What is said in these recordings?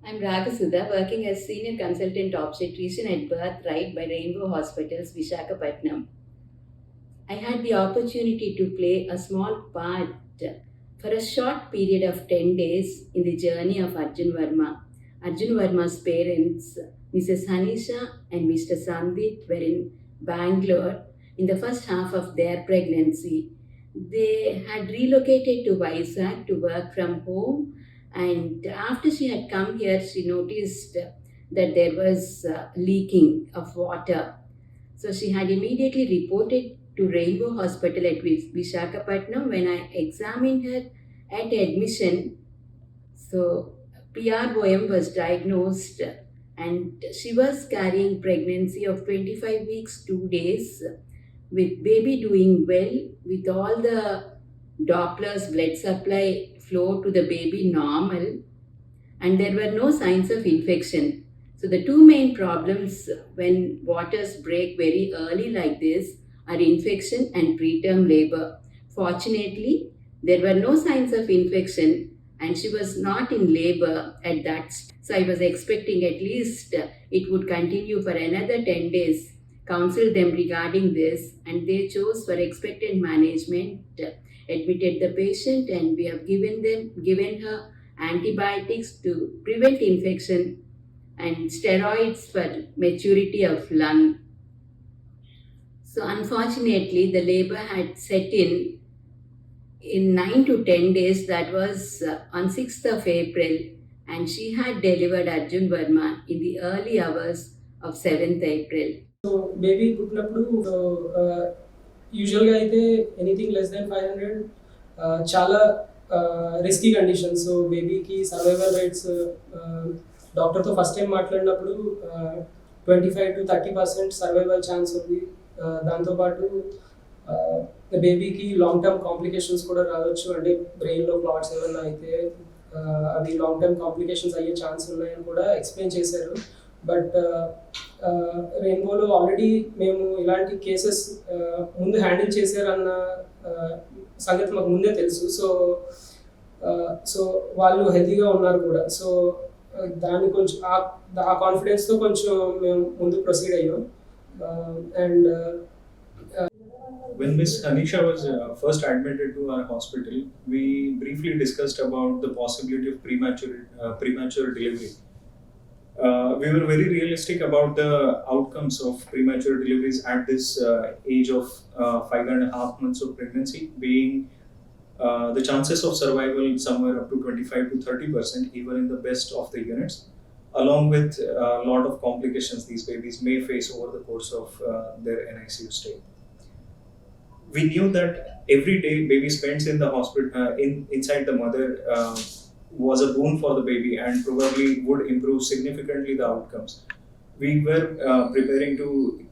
I'm Ragasudha, working as Senior Consultant Obstetrician at Birth Right by Rainbow Hospitals, Visakhapatnam. I had the opportunity to play a small part for a short period of 10 days in the journey of Arjun Verma. Arjun Verma's parents, Mrs. Hanisha and Mr. Sandeep, were in Bangalore in the first half of their pregnancy. They had relocated to Vizag to work from home, and after she had come here, she noticed that there was leaking of water. So she had immediately reported to Rainbow Hospital at Visakhapatnam. When I examined her at admission, so PROM was diagnosed and she was carrying pregnancy of 25 weeks, 2 days, with baby doing well, with all the Doppler's blood supply flow to the baby normal, and there were no signs of infection. So, the two main problems when waters break very early like this are infection and preterm labor. Fortunately, there were no signs of infection and she was not in labor at that stage. So, I was expecting at least it would continue for another 10 days. Counseled them regarding this, and they chose for expectant management, admitted the patient, and we have given her antibiotics to prevent infection and steroids for maturity of lung. So unfortunately, the labor had set in 9 to 10 days. That was on 6th of April, and she had delivered Arjun Verma in the early hours of 7th April. So baby పుట్టినప్పుడు యూజువల్గా అయితే anything less than 500 చాలా risky condition. So బేబీకి survival rates డాక్టర్తో first time మాట్లాడినప్పుడు 25-30% survival chance ఉంది. దాంతోపాటు బేబీకి లాంగ్ టర్మ్ కాంప్లికేషన్స్ కూడా రావచ్చు. అంటే బ్రెయిన్లో క్లాట్స్ ఏమైనా అయితే అవి లాంగ్ టర్మ్ కాంప్లికేషన్స్ అయ్యే ఛాన్స్ ఉన్నాయని కూడా ఎక్స్ప్లెయిన్ చేశారు. బట్ రెయిన్బోలో ఆల్రెడీ మేము ఇలాంటి కేసెస్ ముందు హ్యాండిల్ చేశారన్న సంగతి మాకు ముందే తెలుసు. సో వాళ్ళు హెల్తీగా ఉన్నారు కూడా. సో దాన్ని కొంచెం ఆ కాన్ఫిడెన్స్తో కొంచెం మేము ముందు ప్రొసీడ్ అయ్యాం. And When Miss Anisha was first admitted to our hospital, we briefly discussed about the possibility of premature delivery. We were very realistic about the outcomes of premature deliveries at this age of 5.5 months of pregnancy, being the chances of survival somewhere up to 25 to 30%, even in the best of the units, along with a lot of complications these babies may face over the course of their NICU stay. We knew that every day baby spends in the hospital, inside the mother, was a boon for the baby and probably would improve significantly the outcomes. We were preparing to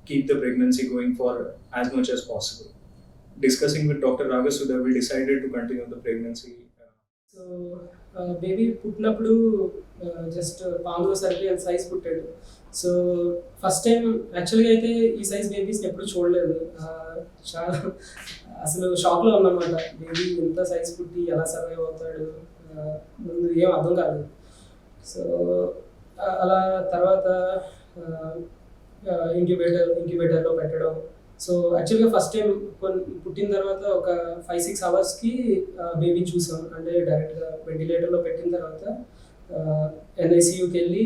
keep the pregnancy going for as much as possible. Discussing with Dr. Ragasudha, we decided to continue the pregnancy. So baby పుట్టినప్పుడు just పాములో సరిపోయే size పుట్టాడు. So first time యాక్చువల్గా అయితే ఈ size బేబీస్ని ఎప్పుడు చూడలేదు. చాలా అసలు షాక్లో ఉన్నమాట. బేబీ ఎంత సైజ్ పుట్టి ఎలా సర్వైవ్ అవుతాడు ముందు ఏం అర్థం కాదు. సో అలా తర్వాత ఇంక్యుబేటర్లో పెట్టడం. సో యాక్చువల్గా ఫస్ట్ టైం పుట్టిన తర్వాత ఒక 5-6 అవర్స్కి బేబీ చూసాం. అంటే డైరెక్ట్గా వెంటిలేటర్లో పెట్టిన తర్వాత NICUకి వెళ్ళి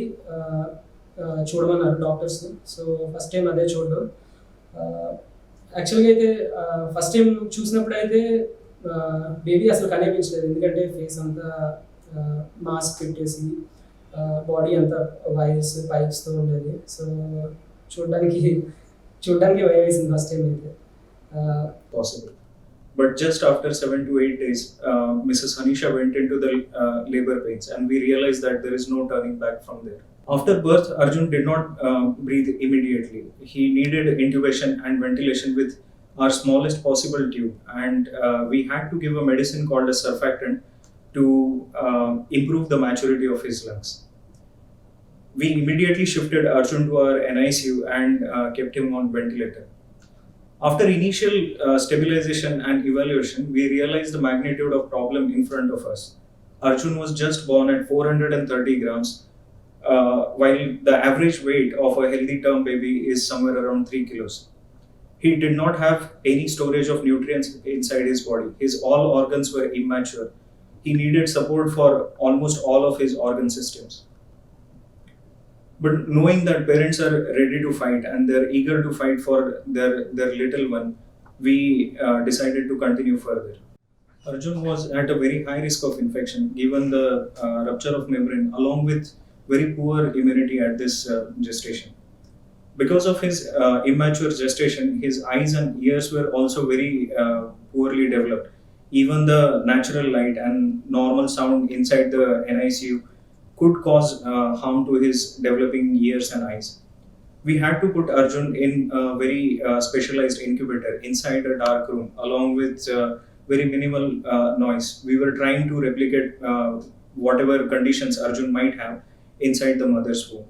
చూడమన్నారు డాక్టర్స్. సో ఫస్ట్ టైం అదే చూడడం. యాక్చువల్గా అయితే ఫస్ట్ టైం చూసినప్పుడు అయితే బేబీ అసలు కనిపించలేదు. ఎందుకంటే ఫేస్ అంతా మాస్క్ పెట్టేసి బాడీ అంతా వైర్స్ పైప్స్తో ఉండేది. సో చూడడానికి భయం వేసింది ఫస్ట్ టైం అయితే. Possible. But just after 7 to 8 days, Mrs. Hanisha went into the labor pains, and we realized that there is no turning back from there. After birth, Arjun did not breathe immediately. He needed intubation and ventilation with our smallest possible tube, and we had to give a medicine called a surfactant to improve the maturity of his lungs. We immediately shifted Arjun to our NICU and kept him on ventilator. After initial stabilization and evaluation, we realized the magnitude of problem in front of us. Arjun was just born at 430 grams while the average weight of a healthy term baby is somewhere around 3 kilos. He did not have any storage of nutrients inside his body. His all organs were immature. He needed support for almost all of his organ systems. But knowing that parents are ready to fight and they're eager to fight for their little one, we decided to continue further. Arjun was at a very high risk of infection given the rupture of membrane along with very poor immunity at this gestation. Because of his immature gestation, his eyes and ears were also very poorly developed. Even the natural light and normal sound inside the NICU could cause harm to his developing ears and eyes. We had to put Arjun in a very specialized incubator inside a dark room along with very minimal noise. We were trying to replicate whatever conditions Arjun might have inside the mother's womb.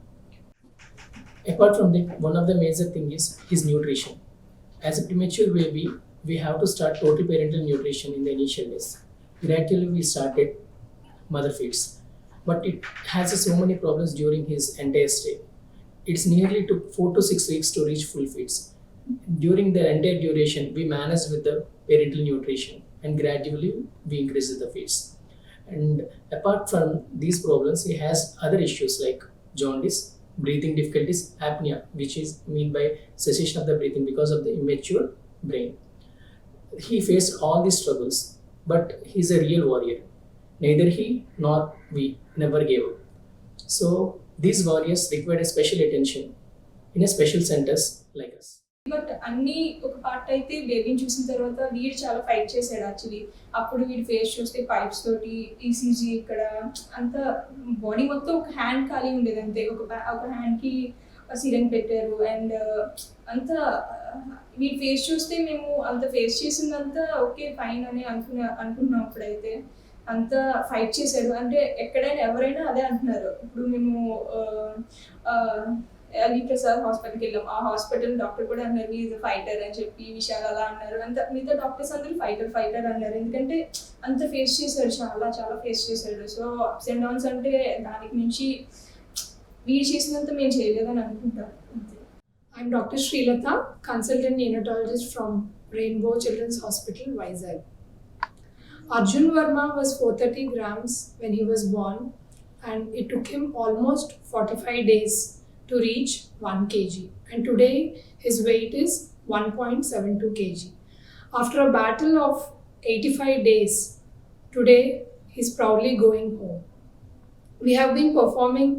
Apart from that, one of the major thing is his nutrition. As a premature baby, we have to start total parental nutrition in the initial days. Gradually, we started mother feeds, but it has so many problems during his entire stay. It's nearly took 4 to 6 weeks to reach full feeds. During the entire duration, we managed with the parental nutrition and gradually we increased the feeds. And apart from these problems, he has other issues like jaundice, breathing difficulties, apnea, which is mean by cessation of the breathing because of the immature brain. He faced all these struggles, but he's a real warrior. Neither he nor we never gave up. So these warriors required a special attention in a special centers like us. But అన్ని ఒక part అయితే బేబీని చూసిన తర్వాత వీడు చాలా fight చేశాడు actually. అప్పుడు వీడి ఫేస్ చూస్తే పైప్స్ తోటి ఈసీజీ ఇక్కడ అంత బాడీ మొత్తం ఒక హ్యాండ్ ఖాళీ ఉండేది అంతే. ఒక హ్యాండ్కి సిరంజ్ పెట్టారు అండ్ అంత వీడి ఫేస్ చూస్తే మేము అంత ఫేస్ చేసిందంతా ఓకే ఫైన్ అని అనుకున్నాం. అప్పుడైతే అంత ఫైట్ చేశాడు. అంటే ఎక్కడైనా ఎవరైనా అదే అంటున్నారు. ఇప్పుడు మేము అలీ ప్రసాద్ హాస్పిటల్కి వెళ్ళాం. ఆ హాస్పిటల్ డాక్టర్ కూడా అన్నారు ఈజ్ ఫైటర్ అని చెప్పి, విషయాలు అలా అన్నారు. అంత మిగతా డాక్టర్స్ అందరూ ఫైటర్ అన్నారు. ఎందుకంటే అంత ఫేస్ చేశాడు, చాలా ఫేస్ చేశాడు. సో అప్స్ అండ్ డౌన్స్ అంటే దానికి మించి వీడు చేసినంత మేము చేయలేదని అనుకుంటాం అంతే. I'm Dr. Srilata, consultant neonatologist from Rainbow Children's Hospital, Vizag. Arjun Verma was 430 grams when he was born, and it took him almost 45 days to reach 1 kg. And today his weight is 1.72 kg. After a battle of 85 days, today he's proudly going home. We have been performing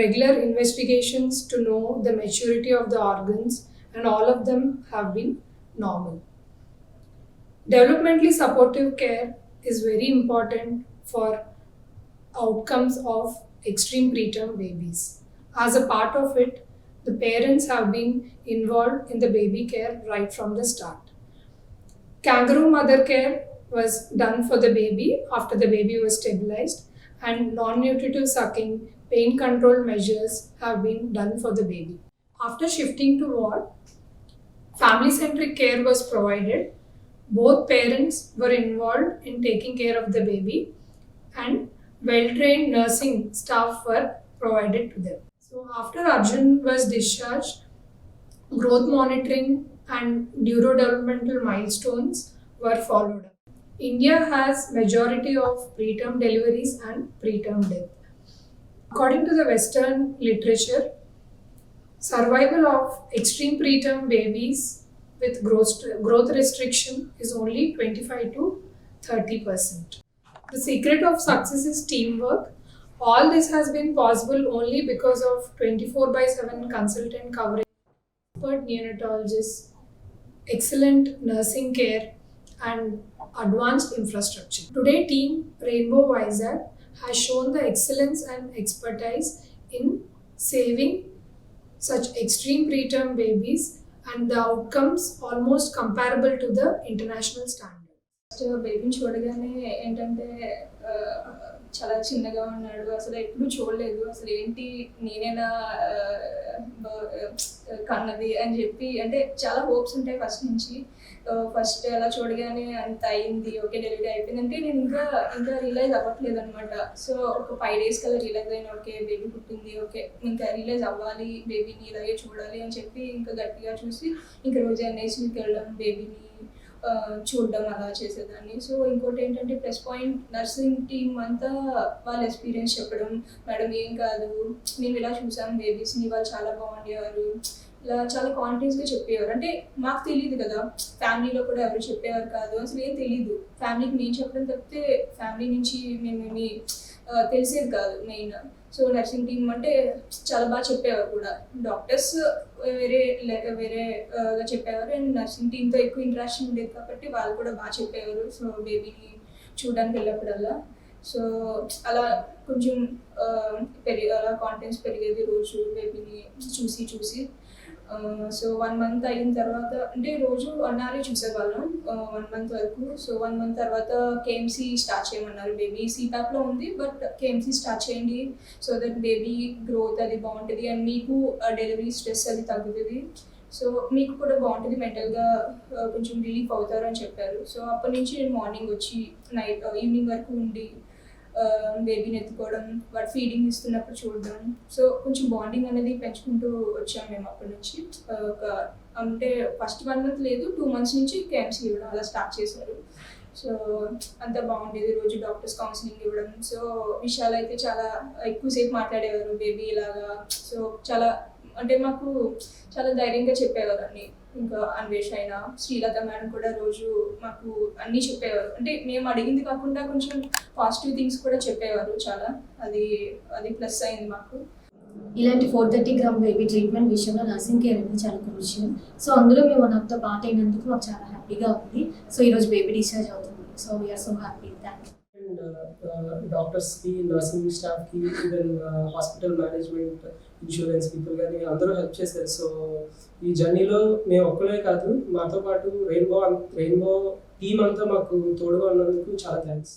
regular investigations to know the maturity of the organs, and all of them have been normal. Developmentally supportive care is very important for outcomes of extreme preterm babies. As a part of it, the parents have been involved in the baby care right from the start. Kangaroo mother care was done for the baby after the baby was stabilized, and non-nutritive sucking, pain control measures have been done for the baby. After shifting to ward, family-centric care was provided. Both parents were involved in taking care of the baby, and well-trained nursing staff were provided to them. So after Arjun was discharged, growth monitoring and neurodevelopmental milestones were followed up. India has majority of preterm deliveries and preterm death. According to the Western literature, survival of extreme preterm babies with growth restriction is only 25 to 30%. The secret of success is teamwork. All this has been possible only because of 24/7 consultant coverage, expert neonatologists, excellent nursing care, and advanced infrastructure. Today, Team Rainbow Vizag has shown the excellence and expertise in saving such extreme preterm babies, and the outcomes almost comparable to the international standard. బేబీని చూడగానే ఏంటంటే చాలా చిన్నగా ఉన్నాడు. అసలు ఎప్పుడు చూడలేదు. అసలు ఏంటి నేనేనా కన్నది అని చెప్పి, అంటే చాలా హోప్స్ ఉంటాయి ఫస్ట్ నుంచి. ఫస్ట్ అలా చూడగానే అంత అయింది, ఓకే డెలివరీ అయిపోయిందంటే నేను ఇంకా ఇంకా రియలైజ్ అవ్వట్లేదు అనమాట. సో ఒక 5 days కల్లా రియలైజ్ అయినా, ఓకే బేబీ పుట్టింది, ఓకే ఇంకా రియలైజ్ అవ్వాలి, బేబీని ఇలాగే చూడాలి అని చెప్పి ఇంకా గట్టిగా చూసి ఇంకా రోజు ఎన్ఐసీకి వెళ్ళడం, బేబీని చూడడం అలా చేసేదాన్ని. సో ఇంకోటి ఏంటంటే ప్లస్ పాయింట్, నర్సింగ్ టీమ్ అంతా వాళ్ళ ఎక్స్పీరియన్స్ చెప్పడం, మేడం ఏం కాదు, మేము ఇలా చూసాం బేబీస్ని, వాళ్ళు చాలా బాగుండేవారు, ఇలా చాలా కాన్ఫిడెన్స్గా చెప్పేవారు. అంటే మాకు తెలియదు కదా, ఫ్యామిలీలో కూడా ఎవరు చెప్పేవారు కాదు, అసలు ఏం తెలీదు. ఫ్యామిలీకి మేము చెప్పడం తప్పితే ఫ్యామిలీ నుంచి మేమేమి తెలిసేది కాదు మెయిన్. సో నర్సింగ్ టీమ్ అంటే చాలా బాగా చెప్పేవారు కూడా. డాక్టర్స్ వేరేగా చెప్పేవారు, అండ్ నర్సింగ్ టీమ్తో ఎక్కువ ఇంటరాక్షన్ ఉండేది కాబట్టి వాళ్ళు కూడా బాగా చెప్పేవారు. సో బేబీని చూడడానికి వెళ్ళినప్పుడల్లా సో అలా కొంచెం అలా కాన్ఫిడెన్స్ పెరిగేది రోజు బేబీని చూసి. సో 1 month అయిన తర్వాత, అంటే రోజు 1 hour చూసేవాళ్ళం 1 month వరకు. సో 1 month తర్వాత కేఎంసీ స్టార్ట్ చేయమన్నారు. బేబీ సీపాప్లో ఉంది, బట్ కేఎంసీ స్టార్ట్ చేయండి సో దట్ బేబీ గ్రోత్ అది బాగుంటుంది, అండ్ మీకు డెలివరీ స్ట్రెస్ అది తగ్గుతుంది, సో మీకు కూడా బాగుంటుంది, మెంటల్గా కొంచెం రిలీఫ్ అవుతారు అని చెప్పారు. సో అప్పటి నుంచి నేను మార్నింగ్ వచ్చి ఈవినింగ్ వరకు ఉండి బేబీని ఎత్తుకోవడం, వాడు ఫీడింగ్ ఇస్తున్నప్పుడు చూడడం, సో కొంచెం బాండింగ్ అనేది పెంచుకుంటూ వచ్చాము మేము అప్పటి నుంచి. ఒక అంటే ఫస్ట్ 1 month లేదు, 2 months నుంచి కేఎంసీ ఇవ్వడం అలా స్టార్ట్ చేశారు. సో అంతా బాగుండేది, రోజు డాక్టర్స్ కౌన్సిలింగ్ ఇవ్వడం. సో విషయాలు అయితే చాలా ఎక్కువసేపు మాట్లాడేవారు బేబీ ఇలాగా. సో చాలా అంటే మాకు చాలా ధైర్యంగా చెప్పేవారు అన్ని. ఇంకా అన్వేష్ అయినా, శ్రీలత మేడం కూడా రోజు మాకు అన్నీ చెప్పేవారు. అంటే మేము అడిగింది కాకుండా కొంచెం పాజిటివ్ థింగ్స్ కూడా చెప్పేవారు చాలా. అది ప్లస్ అయింది మాకు. ఇలాంటి 430 గ్రామ్ బేబీ ట్రీట్మెంట్ విషయంలో నర్సింగ్ కేర్ అనేది చాలా క్రూషియల్. సో అందులో మేము నాతో పార్ట్ అయినందుకు మాకు చాలా హ్యాపీగా ఉంది. సో ఈరోజు బేబీ డిశ్చార్జ్ అవుతుంది. So we are so happy. Thank you. And డాక్టర్స్కి, నర్సింగ్ స్టాఫ్కి, even hospital management, insurance people కానీ అందరూ హెల్ప్ చేశారు. సో ఈ జర్నీలో మేము ఒక్కరే కాదు, మాతో పాటు రెయిన్బో టీమ్ అంతా మాకు తోడుగా ఉన్నందుకు చాలా థ్యాంక్స్.